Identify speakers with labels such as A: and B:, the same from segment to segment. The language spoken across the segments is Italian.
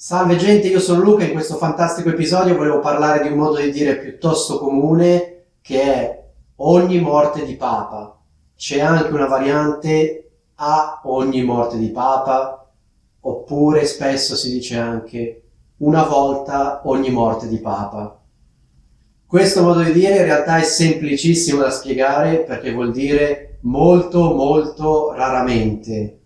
A: Salve gente, io sono Luca e in questo fantastico episodio volevo parlare di un modo di dire piuttosto comune che è ogni morte di papa. C'è anche una variante a ogni morte di papa, oppure spesso si dice anche una volta ogni morte di papa. Questo modo di dire in realtà è semplicissimo da spiegare perché vuol dire molto molto raramente.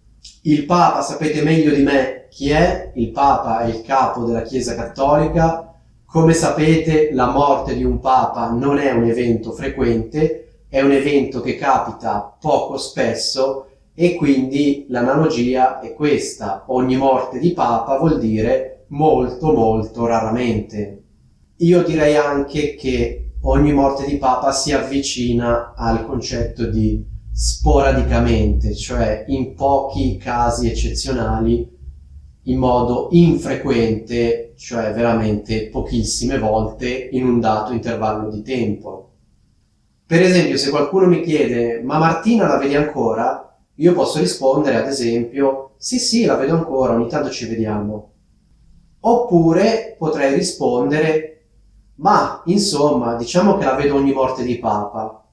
A: Il Papa, sapete meglio di me chi è? Il Papa è il capo della Chiesa Cattolica. Come sapete, la morte di un Papa non è un evento frequente, è un evento che capita poco spesso e quindi l'analogia è questa. Ogni morte di Papa vuol dire molto molto raramente. Io direi anche che ogni morte di Papa si avvicina al concetto di sporadicamente, cioè in pochi casi eccezionali, in modo infrequente, cioè veramente pochissime volte in un dato intervallo di tempo. Per esempio, se qualcuno mi chiede "ma Martina la vedi ancora?", io posso rispondere ad esempio sì, la vedo ancora, ogni tanto ci vediamo. Oppure potrei rispondere ma insomma, diciamo che la vedo ogni morte di Papa.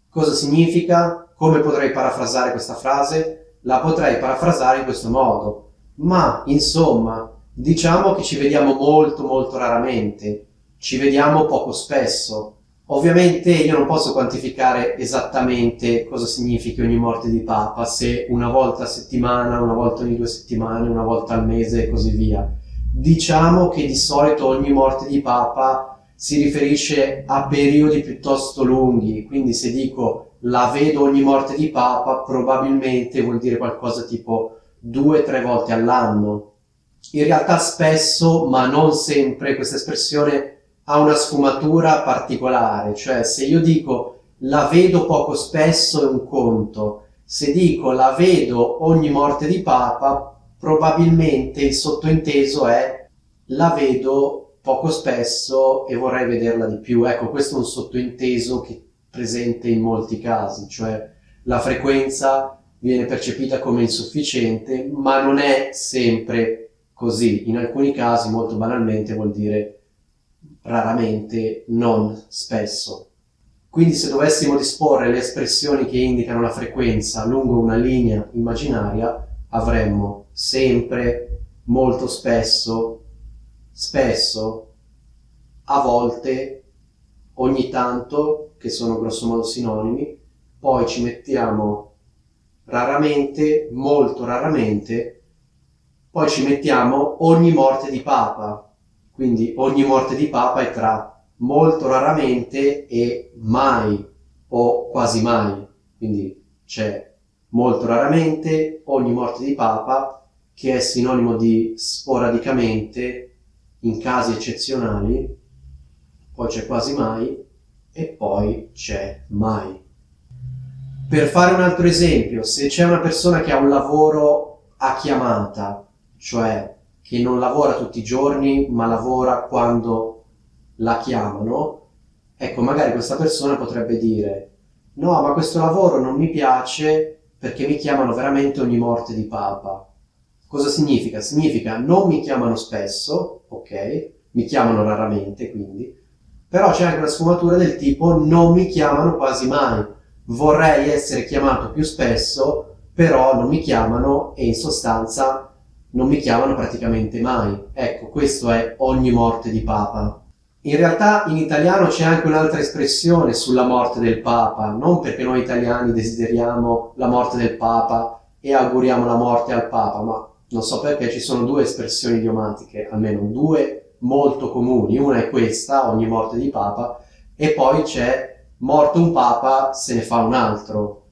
A: Cosa significa? Come potrei parafrasare questa frase? La potrei parafrasare in questo modo. Ma, insomma, diciamo che ci vediamo molto molto raramente, ci vediamo poco spesso. Ovviamente io non posso quantificare esattamente cosa significhi ogni morte di Papa, se una volta a settimana, una volta ogni 2 settimane, una volta al mese e così via. Diciamo che di solito ogni morte di Papa si riferisce a periodi piuttosto lunghi, quindi se dico la vedo ogni morte di Papa, probabilmente vuol dire qualcosa tipo 2-3 volte all'anno. In realtà spesso, ma non sempre, questa espressione ha una sfumatura particolare, cioè se io dico la vedo poco spesso è un conto, se dico la vedo ogni morte di Papa, probabilmente il sottointeso è la vedo poco spesso e vorrei vederla di più. Ecco, questo è un sottointeso che presente in molti casi, cioè la frequenza viene percepita come insufficiente, ma non è sempre così. In alcuni casi, molto banalmente, vuol dire raramente, non spesso. Quindi se dovessimo disporre le espressioni che indicano la frequenza lungo una linea immaginaria, avremmo sempre, molto spesso, spesso, a volte, ogni tanto, che sono grossomodo sinonimi, poi ci mettiamo raramente, molto raramente, poi ci mettiamo ogni morte di Papa, quindi ogni morte di Papa è tra molto raramente e mai o quasi mai, quindi c'è molto raramente, ogni morte di Papa, che è sinonimo di sporadicamente, in casi eccezionali, poi c'è quasi mai e poi c'è mai. Per fare un altro esempio, se c'è una persona che ha un lavoro a chiamata, cioè che non lavora tutti i giorni ma lavora quando la chiamano, ecco, magari questa persona potrebbe dire no, ma questo lavoro non mi piace perché mi chiamano veramente ogni morte di Papa. Cosa significa? Significa non mi chiamano spesso, ok? Mi chiamano raramente, quindi, però c'è anche una sfumatura del tipo non mi chiamano quasi mai, vorrei essere chiamato più spesso, però non mi chiamano e in sostanza non mi chiamano praticamente mai. Ecco, questo è ogni morte di Papa. In realtà in italiano c'è anche un'altra espressione sulla morte del Papa, non perché noi italiani desideriamo la morte del Papa e auguriamo la morte al Papa, ma non so perché ci sono 2 espressioni idiomatiche, almeno 2 molto comuni. Una è questa, ogni morte di Papa, e poi c'è morto un Papa, se ne fa un altro.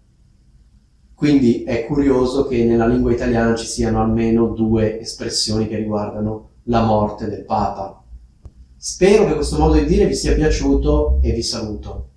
A: Quindi è curioso che nella lingua italiana ci siano almeno 2 espressioni che riguardano la morte del Papa. Spero che questo modo di dire vi sia piaciuto e vi saluto.